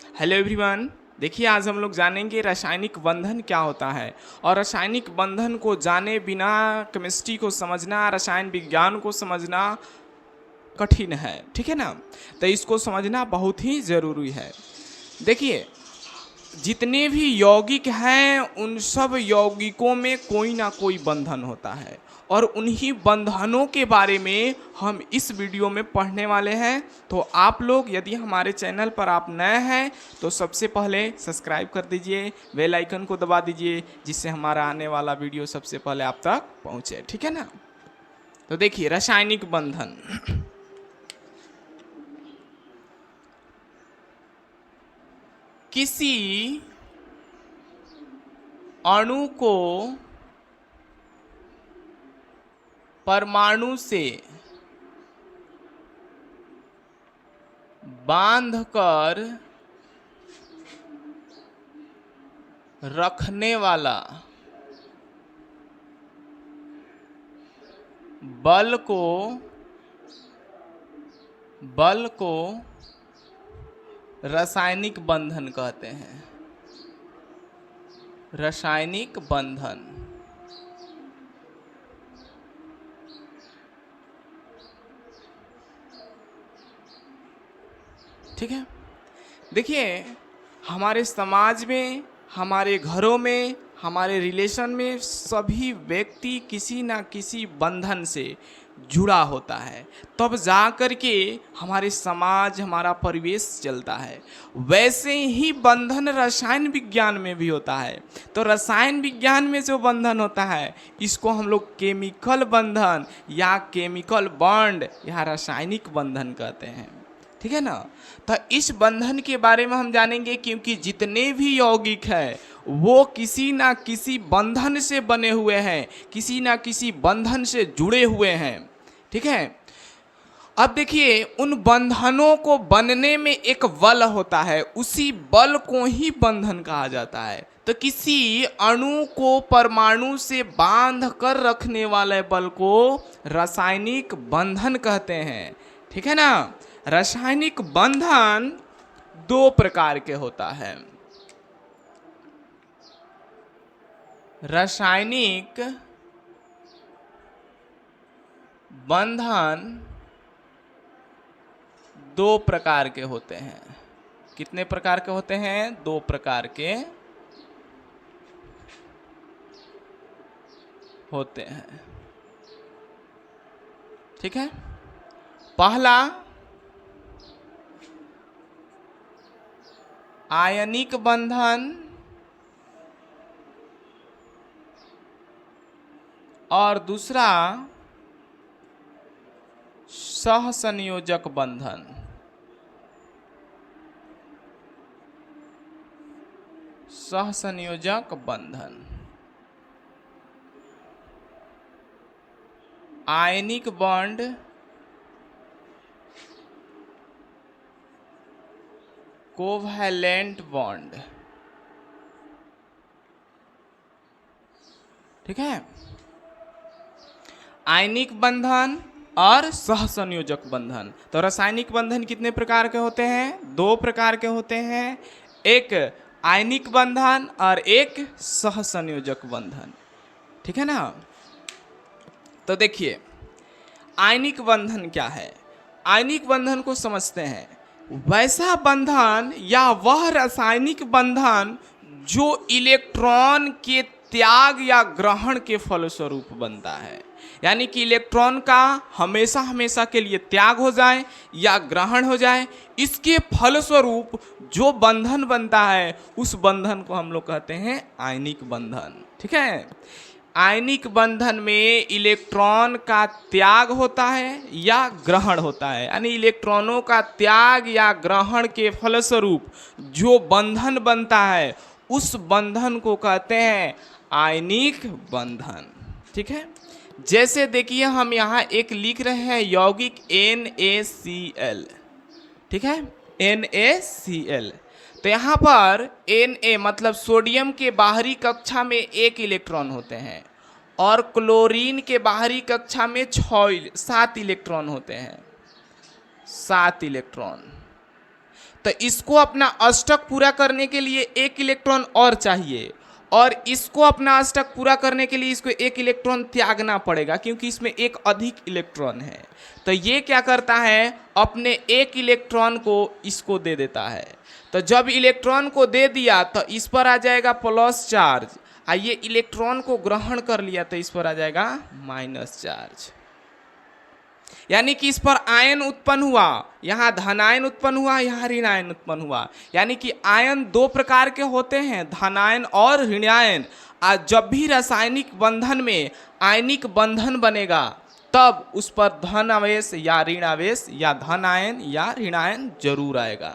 Hello everyone. देखिए, आज हम लोग जानेंगे रासायनिक बंधन क्या होता है। और रासायनिक बंधन को जाने बिना केमिस्ट्री को समझना, रसायन विज्ञान को समझना कठिन है, ठीक है ना। तो इसको समझना बहुत ही ज़रूरी है। देखिए, जितने भी यौगिक हैं उन सब यौगिकों में कोई ना कोई बंधन होता है, और उन्हीं बंधनों के बारे में हम इस वीडियो में पढ़ने वाले हैं। तो आप लोग यदि हमारे चैनल पर आप नए हैं तो सबसे पहले सब्सक्राइब कर दीजिए, बेल आइकन को दबा दीजिए, जिससे हमारा आने वाला वीडियो सबसे पहले आप तक पहुंचे, ठीक है ना। तो देखिए, रासायनिक बंधन। किसी अणु को परमाणु से बांधकर रखने वाला बल को रासायनिक बंधन कहते हैं। रासायनिक बंधन। ठीक है। देखिए, हमारे समाज में, हमारे घरों में, हमारे रिलेशन में सभी व्यक्ति किसी ना किसी बंधन से जुड़ा होता है, तब जा कर के हमारे समाज, हमारा परिवेश चलता है। वैसे ही बंधन रसायन विज्ञान में भी होता है। तो रसायन विज्ञान में जो बंधन होता है इसको हम लोग केमिकल बंधन या केमिकल बॉन्ड या रासायनिक बंधन कहते हैं, ठीक है ना। तो इस बंधन के बारे में हम जानेंगे, क्योंकि जितने भी यौगिक हैं वो किसी ना किसी बंधन से बने हुए हैं, किसी ना किसी बंधन से जुड़े हुए हैं, ठीक है। अब देखिए, उन बंधनों को बनने में एक बल होता है, उसी बल को ही बंधन कहा जाता है। तो किसी अणु को परमाणु से बांध कर रखने वाले बल को रासायनिक बंधन कहते हैं, ठीक है ना। रासायनिक बंधन दो प्रकार के होता है। रासायनिक बंधन दो प्रकार के होते हैं। कितने प्रकार के होते हैं? दो प्रकार के होते हैं, ठीक है। पहला आयनिक बंधन और दूसरा सहसंयोजक बंधन। सहसंयोजक बंधन। आयनिक बॉन्ड कोवैलेंट बॉन्ड, ठीक है। आयनिक बंधन और सहसंयोजक बंधन। तो रासायनिक बंधन कितने प्रकार के होते हैं? दो प्रकार के होते हैं, एक आयनिक बंधन और एक सहसंयोजक बंधन, ठीक है ना। तो देखिए, आयनिक बंधन क्या है? आयनिक बंधन को समझते हैं, वैसा बंधन या वह रासायनिक बंधन जो इलेक्ट्रॉन के त्याग या ग्रहण के फलस्वरूप बनता है। यानी कि इलेक्ट्रॉन का हमेशा हमेशा के लिए त्याग हो जाए या ग्रहण हो जाए, इसके फलस्वरूप जो बंधन बनता है उस बंधन को हम लोग कहते हैं आयनिक बंधन, ठीक है। आयनिक बंधन में इलेक्ट्रॉन का त्याग होता है या ग्रहण होता है, यानी इलेक्ट्रॉनों का त्याग या ग्रहण के फलस्वरूप जो बंधन बनता है उस बंधन को कहते हैं आयनिक बंधन, ठीक है। जैसे देखिए, हम यहाँ एक लिख रहे हैं यौगिक NaCl, ठीक है, NaCl। तो यहाँ पर Na मतलब सोडियम के बाहरी कक्षा में 1 इलेक्ट्रॉन होते हैं और क्लोरीन के बाहरी कक्षा में 7 इलेक्ट्रॉन होते हैं, 7 इलेक्ट्रॉन। तो इसको अपना अष्टक पूरा करने के लिए एक इलेक्ट्रॉन और चाहिए, और इसको अपना अष्टक पूरा करने के लिए इसको एक इलेक्ट्रॉन त्यागना पड़ेगा, क्योंकि इसमें एक अधिक इलेक्ट्रॉन है। तो ये क्या करता है, अपने एक इलेक्ट्रॉन को इसको दे देता है। तो जब इलेक्ट्रॉन को दे दिया तो इस पर आ जाएगा प्लस चार्ज, और ये इलेक्ट्रॉन को ग्रहण कर लिया तो इस पर आ जाएगा माइनस चार्ज। यानी कि इस पर आयन उत्पन्न हुआ, यहाँ धनायन उत्पन्न हुआ, यहाँ ऋणायन उत्पन्न हुआ। यानी कि आयन दो प्रकार के होते हैं, धनायन और ऋणायन। आज जब भी रासायनिक बंधन में आयनिक बंधन बनेगा तब उस पर धन आवेश या ऋण आवेश या धन आयन या ऋणायन जरूर आएगा।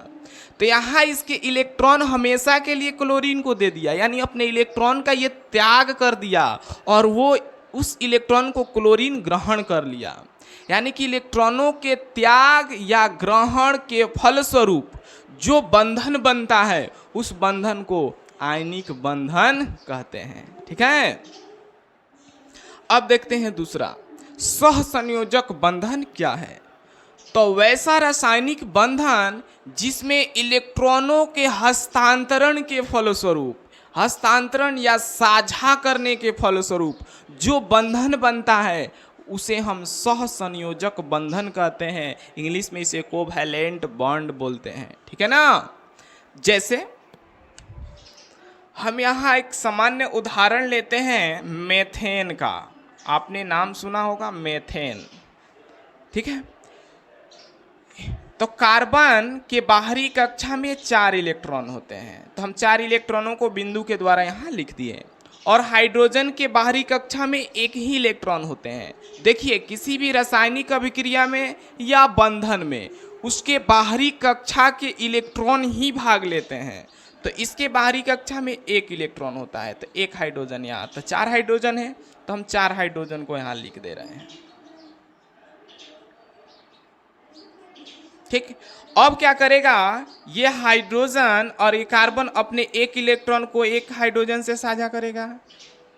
तो यहाँ इसके इलेक्ट्रॉन हमेशा के लिए क्लोरीन को दे दिया, यानी अपने इलेक्ट्रॉन का ये त्याग कर दिया और वो उस इलेक्ट्रॉन को क्लोरीन ग्रहण कर लिया। यानी कि इलेक्ट्रॉनों के त्याग या ग्रहण के फलस्वरूप जो बंधन बनता है उस बंधन को आयनिक बंधन कहते हैं। ठीक है, अब देखते हैं दूसरा, सहसंयोजक बंधन क्या है। तो वैसा रासायनिक बंधन जिसमें इलेक्ट्रॉनों के हस्तांतरण के फलस्वरूप, हस्तांतरण या साझा करने के फलस्वरूप जो बंधन बनता है उसे हम सहसंयोजक बंधन कहते हैं। इंग्लिश में इसे कोवैलेंट बॉन्ड बोलते हैं। ठीक है ना। जैसे हम यहाँ एक सामान्य उदाहरण लेते हैं मेथेन का। आपने नाम सुना होगा मेथेन। ठीक है, तो कार्बन के बाहरी कक्षा में 4 इलेक्ट्रॉन होते हैं, तो हम 4 इलेक्ट्रॉनों को बिंदु के द्वारा यहाँ लिख दिए। और हाइड्रोजन के बाहरी कक्षा में एक ही इलेक्ट्रॉन होते हैं। देखिए, किसी भी रासायनिक अभिक्रिया में या बंधन में उसके बाहरी कक्षा के इलेक्ट्रॉन ही भाग लेते हैं। तो इसके बाहरी कक्षा में एक इलेक्ट्रॉन होता है, तो एक हाइड्रोजन यहाँ, तो 4 हाइड्रोजन है, तो हम 4 हाइड्रोजन को यहाँ लिख दे रहे हैं। ठीक, अब क्या करेगा, ये हाइड्रोजन और ये कार्बन अपने एक इलेक्ट्रॉन को एक हाइड्रोजन से साझा करेगा,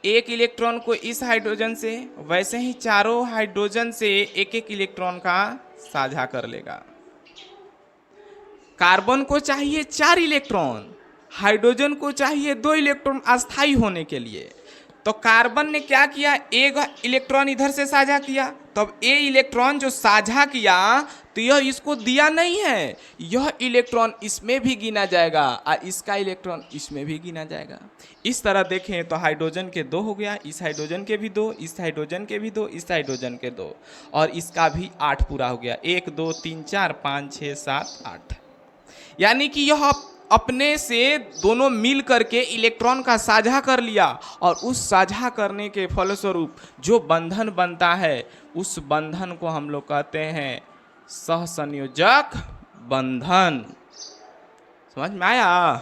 एक इलेक्ट्रॉन को इस हाइड्रोजन से, वैसे ही चारों हाइड्रोजन से एक एक इलेक्ट्रॉन का साझा कर लेगा। कार्बन को चाहिए 4 इलेक्ट्रॉन, हाइड्रोजन को चाहिए 2 इलेक्ट्रॉन अस्थायी होने के लिए। तो कार्बन ने क्या किया, एक इलेक्ट्रॉन इधर से साझा किया, तब ये इलेक्ट्रॉन जो साझा किया तो यह इसको दिया नहीं है, यह इलेक्ट्रॉन इसमें भी गिना जाएगा और इसका इलेक्ट्रॉन इसमें भी गिना जाएगा। इस तरह देखें तो हाइड्रोजन के 2 हो गया, इस हाइड्रोजन के भी 2, इस हाइड्रोजन के भी 2, इस हाइड्रोजन के 2, और इसका भी 8 पूरा हो गया। 1 2 3 4 5 6 7 8। यानी कि यह अपने से दोनों मिल करके इलेक्ट्रॉन का साझा कर लिया, और उस साझा करने के फलस्वरूप जो बंधन बनता है उस बंधन को हम लोग कहते हैं सहसंयोजक बंधन। समझ में आया?